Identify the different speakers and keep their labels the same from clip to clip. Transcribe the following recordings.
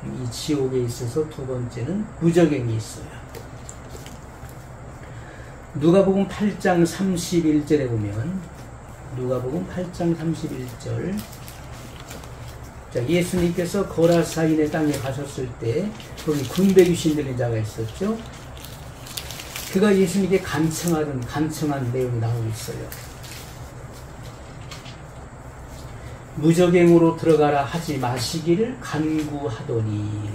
Speaker 1: 이 지옥에 있어서 두 번째는 무적행이 있어요. 누가복음 8장 31절에 보면, 누가복음 8장 31절, 자, 예수님께서 거라사인의 땅에 가셨을 때 거기 군대 귀신 들린 자가 있었죠. 그가 예수님께 간청한 내용이 나오고 있어요. 무적행으로 들어가라 하지 마시기를 간구하더니.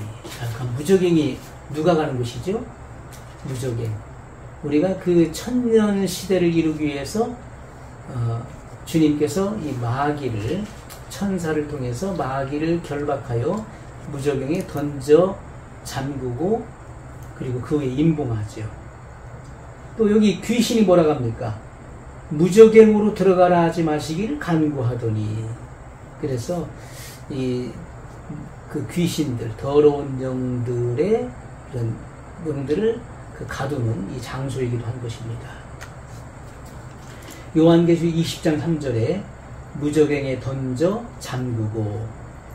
Speaker 1: 무적행이 누가 가는 곳이죠? 무적행. 우리가 그 천년 시대를 이루기 위해서 주님께서 이 마귀를, 천사를 통해서 마귀를 결박하여 무적행에 던져 잠그고 그리고 그 후에 임봉하죠. 또 여기 귀신이 뭐라고 합니까? 무적행으로 들어가라 하지 마시기를 간구하더니. 그래서 그 귀신들, 더러운 영들의 이런 영들을 가두는 이 장소이기도 한 것입니다. 요한계시록 20장 3절에 무적행에 던져 잠그고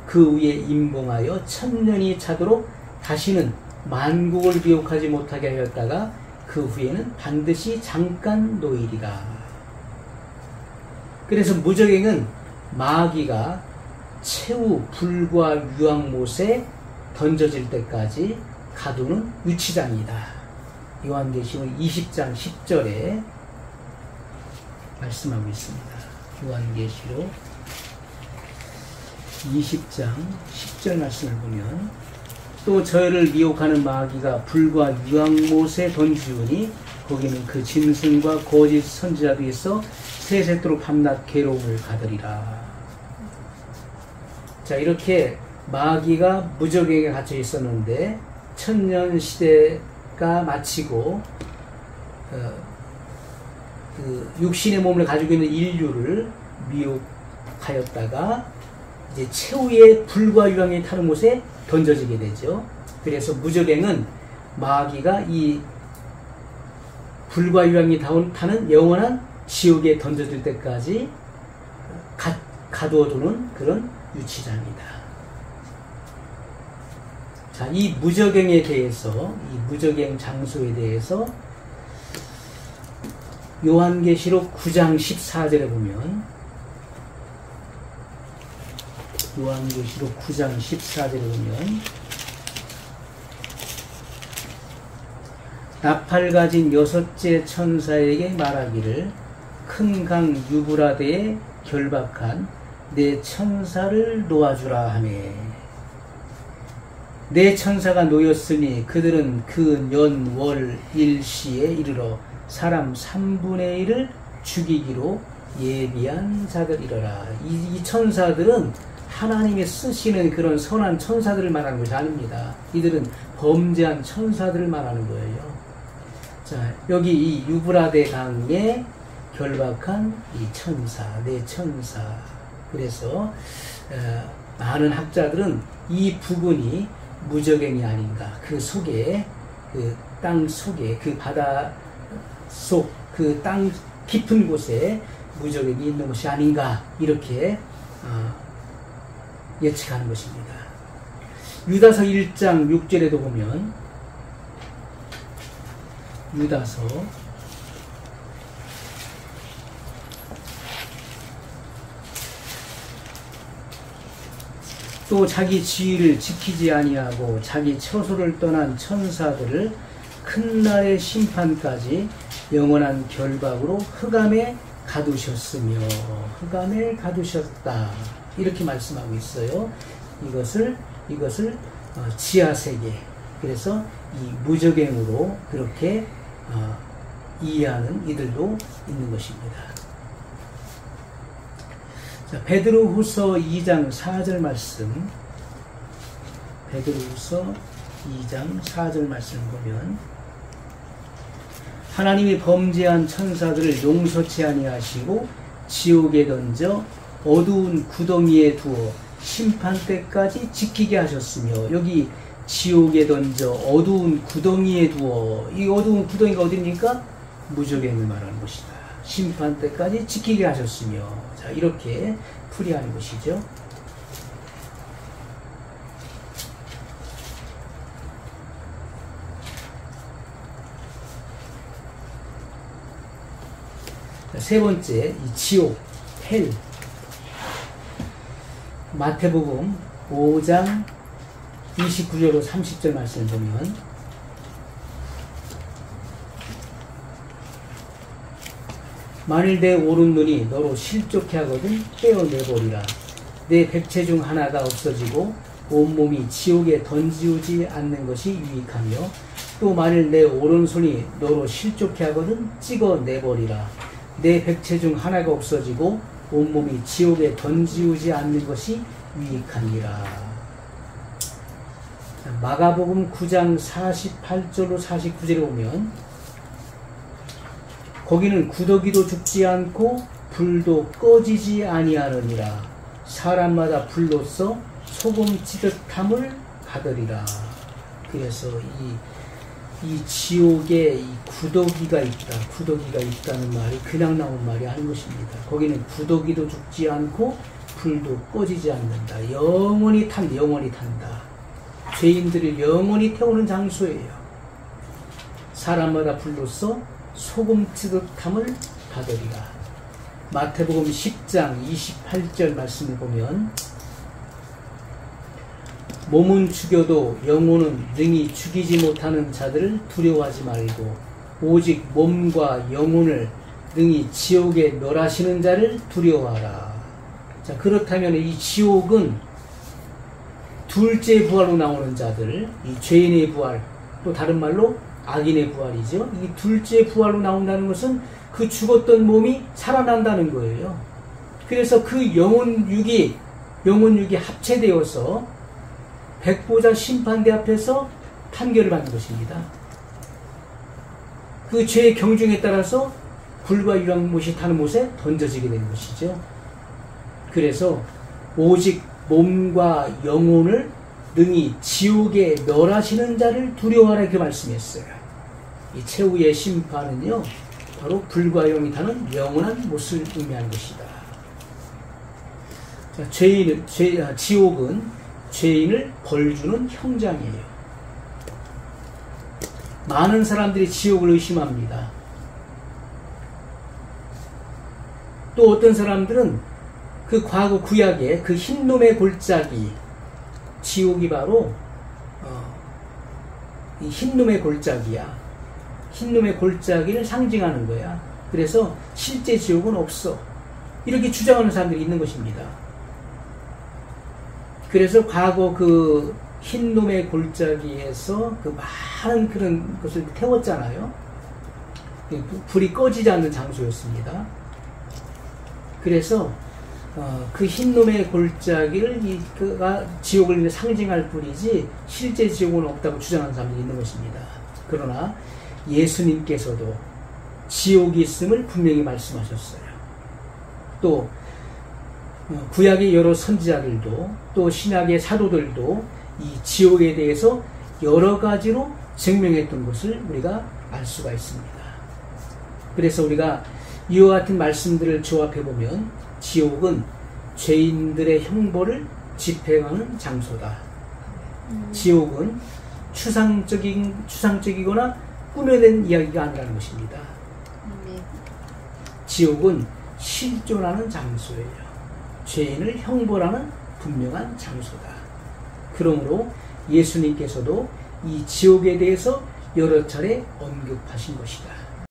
Speaker 1: 그 위에 임봉하여 천년이 차도록 다시는 만국을 미혹하지 못하게 하였다가 그 후에는 반드시 잠깐 놓이리라. 그래서 무적행은 마귀가 최후 불과 유황못에 던져질 때까지 가두는 유치장이다. 요한계시록 20장 10절에 말씀하고 있습니다. 요한계시록 20장 10절 말씀을 보면, 또 저희를 미혹하는 마귀가 불과 유황못에 던지우니 거기는 그 짐승과 거짓 선지자도 있어 세세토록 밤낮 괴로움을 가더리라. 자, 이렇게 마귀가 무적행에 갇혀 있었는데 천년 시대가 마치고 그 육신의 몸을 가지고 있는 인류를 미혹하였다가 이제 최후의 불과 유황이 타는 곳에 던져지게 되죠. 그래서 무적행은 마귀가 이 불과 유황이 타는 영원한 지옥에 던져질 때까지 가두어두는 그런 유치장이다. 자, 이 무적행에 대해서, 이 무적행 장소에 대해서 요한계시록 9장 14절에 보면, 요한계시록 9장 14절에 보면, 나팔 가진 여섯째 천사에게 말하기를 큰 강 유브라데에 결박한 내 천사를 놓아주라 하매, 내 천사가 놓였으니 그들은 그 년 월 일시에 이르러 사람 3분의 1을 죽이기로 예비한 자들이러라. 이 천사들은 하나님이 쓰시는 그런 선한 천사들을 말하는 것이 아닙니다. 이들은 범죄한 천사들을 말하는 거예요. 자, 여기 이 유브라데 강에 결박한 이 천사, 네 천사. 그래서 많은 학자들은 이 부분이 무적행이 아닌가, 그 속에, 그 땅 속에, 그 바다 속, 그 땅 깊은 곳에 무적행이 있는 것이 아닌가, 이렇게 예측하는 것입니다. 유다서 1장 6절에도 보면, 유다서 또 자기 지위를 지키지 아니하고 자기 처소를 떠난 천사들을 큰 날의 심판까지 영원한 결박으로 흑암에 가두셨으며, 흑암에 가두셨다, 이렇게 말씀하고 있어요. 이것을 지하세계, 그래서 이 무적행으로 그렇게 이해하는 이들도 있는 것입니다. 자, 베드로후서 2장 4절 말씀, 베드로후서 2장 4절 말씀 보면, 하나님이 범죄한 천사들을 용서치 아니하시고 지옥에 던져 어두운 구덩이에 두어 심판 때까지 지키게 하셨으며, 여기 지옥에 던져 어두운 구덩이에 두어, 이 어두운 구덩이가 어디입니까? 무적행을 말하는 것이다. 심판 때까지 지키게 하셨으며, 자, 이렇게 풀이하는 것이죠. 세 번째, 이 지옥, 헬. 마태복음 5장 29절로 30절 말씀을 보면, 만일 내 오른눈이 너로 실족해 하거든 떼어내버리라. 내 백체 중 하나가 없어지고 온몸이 지옥에 던지우지 않는 것이 유익하며, 또 만일 내 오른손이 너로 실족해 하거든 찍어내버리라. 내 백체 중 하나가 없어지고 온몸이 지옥에 던지우지 않는 것이 유익하니라. 마가복음 9장 48절로 49절에 보면, 거기는 구더기도 죽지 않고 불도 꺼지지 아니하느니라. 사람마다 불로써 소금 치듯함을 받으리라. 그래서 이 지옥에 이 구더기가 있다. 구더기가 있다는 말이 그냥 나온 말이 아닌 것입니다. 거기는 구더기도 죽지 않고 불도 꺼지지 않는다. 영원히 탄다. 영원히 탄다. 죄인들을 영원히 태우는 장소예요. 사람마다 불로써 소금 치듯함을 받으리라. 마태복음 10장 28절 말씀을 보면, 몸은 죽여도 영혼은 능히 죽이지 못하는 자들을 두려워하지 말고 오직 몸과 영혼을 능히 지옥에 멸하시는 자를 두려워하라. 자, 그렇다면 이 지옥은 둘째 부활로 나오는 자들, 이 죄인의 부활, 또 다른 말로 악인의 부활이죠. 이 둘째 부활로 나온다는 것은 그 죽었던 몸이 살아난다는 거예요. 그래서 그 영혼 육이 합체되어서 백보자 심판대 앞에서 판결을 받는 것입니다. 그 죄의 경중에 따라서 불과 유황못이 타는 못에 던져지게 되는 것이죠. 그래서 오직 몸과 영혼을 능히 지옥에 멸하시는 자를 두려워하라, 이렇게 말씀했어요. 이 최후의 심판은요, 바로 불과 영이 타는 영원한 못을 의미하는 것이다. 자, 지옥은 죄인을 벌주는 형장이에요. 많은 사람들이 지옥을 의심합니다. 또 어떤 사람들은 그 과거 구약의 그 흰놈의 골짜기, 지옥이 바로 이 흰놈의 골짜기야. 흰놈의 골짜기를 상징하는 거야. 그래서 실제 지옥은 없어. 이렇게 주장하는 사람들이 있는 것입니다. 그래서 과거 그 흰놈의 골짜기에서 그 많은 그런 것을 태웠잖아요. 불이 꺼지지 않는 장소였습니다. 그래서 그 흰놈의 골짜기를 지옥을 상징할 뿐이지 실제 지옥은 없다고 주장하는 사람들이 있는 것입니다. 그러나 예수님께서도 지옥이 있음을 분명히 말씀하셨어요. 또 구약의 여러 선지자들도 또 신약의 사도들도 이 지옥에 대해서 여러 가지로 증명했던 것을 우리가 알 수가 있습니다. 그래서 우리가 이와 같은 말씀들을 조합해보면 지옥은 죄인들의 형벌을 집행하는 장소다. 지옥은 추상적이거나 꾸며낸 이야기가 아니라는 것입니다. 지옥은 실존하는 장소예요. 죄인을 형벌하는 분명한 장소다. 그러므로 예수님께서도 이 지옥에 대해서 여러 차례 언급하신 것이다.